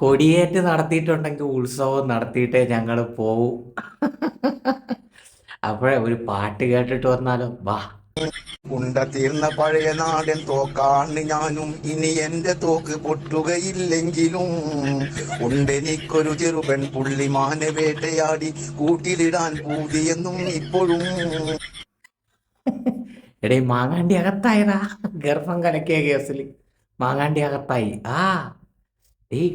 കൊടിയേറ്റ് നടത്തിയിട്ടുണ്ടെങ്കിൽ ഉത്സവം നടത്തിയിട്ടേ ഞങ്ങൾ പോവും. അപ്പോഴേ ഒരു പാട്ട് കേട്ടിട്ട് വന്നാലോ? വാ. ഉണ്ട തീർന്ന പഴയ നാടൻ തോക്കാണ് ഞാനും, ഇനി എന്റെ തോക്ക് പൊട്ടുകയില്ലെങ്കിലും ഉണ്ടെനിക്കൊരു ചെറുപെൺ പുള്ളിമാനെ വേട്ടയാടി കൂട്ടിലിടാൻ പൂതിയെന്നും ഇപ്പോഴും. എടേ മാങ്ങാണ്ടി അകത്തായതാ, ഗർഭം കലക്കിയ കേസിൽ മാങ്ങാണ്ടി അകത്തായി. ഏയ്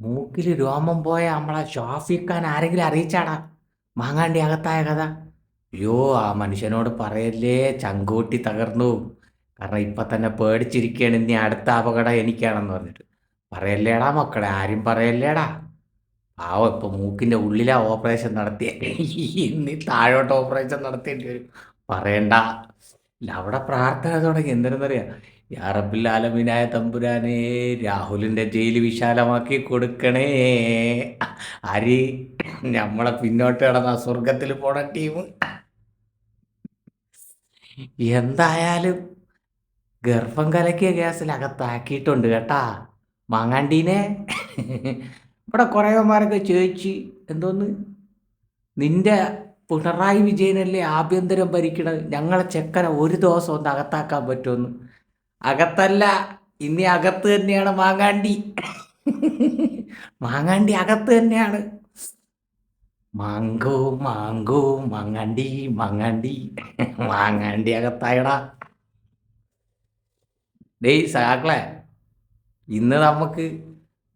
മൂക്കിൽ രോമം പോയ നമ്മളെ ഷാഫിഖാൻ ആരെങ്കിലും അറിയിച്ചാടാ മാങ്ങാണ്ടി അകത്തായ കഥ? അയ്യോ, ആ മനുഷ്യനോട് പറയല്ലേ, ചങ്കൂട്ടി തകർന്നു. കാരണം ഇപ്പം തന്നെ പേടിച്ചിരിക്കുകയാണ്, ഇനി അടുത്ത അപകടം എനിക്കാണെന്ന് പറഞ്ഞിട്ട്. പറയല്ലേടാ മക്കളെ, ആരും പറയല്ലേടാ. പാവം ഇപ്പം മൂക്കിൻ്റെ ഉള്ളിലാ ഓപ്പറേഷൻ നടത്തിയ, ഇനി താഴോട്ട് ഓപ്പറേഷൻ നടത്തേണ്ടി വരും. പറയണ്ട. ഇല്ല, അവിടെ പ്രാർത്ഥന തുടങ്ങി. എന്തിനെന്നറിയാം? യാ റബ്ബിൽ ആലമീനായ തമ്പുരാനെ, രാഹുലിൻ്റെ ജയിൽ വിശാലമാക്കി കൊടുക്കണേ. ആര്? നമ്മളെ പിന്നോട്ട് കിടന്ന സ്വർഗത്തിൽ പോണ ടീം. എന്തായാലും ഗർഭം കലക്കിയ ഗ്യാസിൽ അകത്താക്കിയിട്ടുണ്ട് കേട്ടാ മാങ്ങാണ്ടീനെ. ഇവിടെ കുറേമാരൊക്കെ ചോദിച്ച്, എന്തോന്ന് നിന്റെ പിണറായി വിജയനല്ലേ ആഭ്യന്തരം ഭരിക്കണത്, ഞങ്ങളെ ചെക്കനെ ഒരു ദിവസം ഒന്ന് അകത്താക്കാൻ പറ്റുമെന്ന്. അകത്തല്ല, ഇനി അകത്ത് തന്നെയാണ് മാങ്ങാണ്ടി. മാങ്ങാണ്ടി അകത്ത് തന്നെയാണ്. Mango mango മാങ്ങാണ്ടി മാങ്ങാണ്ടി മാങ്ങാണ്ടി അകത്തായടാ. ഡേയ് സഹാക്കളെ, ഇന്ന് നമുക്ക്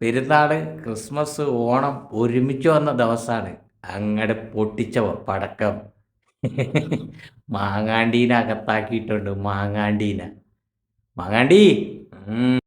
പെരുന്നാൾ, ക്രിസ്മസ്, ഓണം ഒരുമിച്ച് വന്ന ദിവസമാണ്. അങ്ങടെ പൊട്ടിച്ച പടക്കം മാങ്ങാണ്ടീനെ അകത്താക്കിയിട്ടുണ്ട്. മാങ്ങാണ്ടീനെ. മാങ്ങാണ്ടി.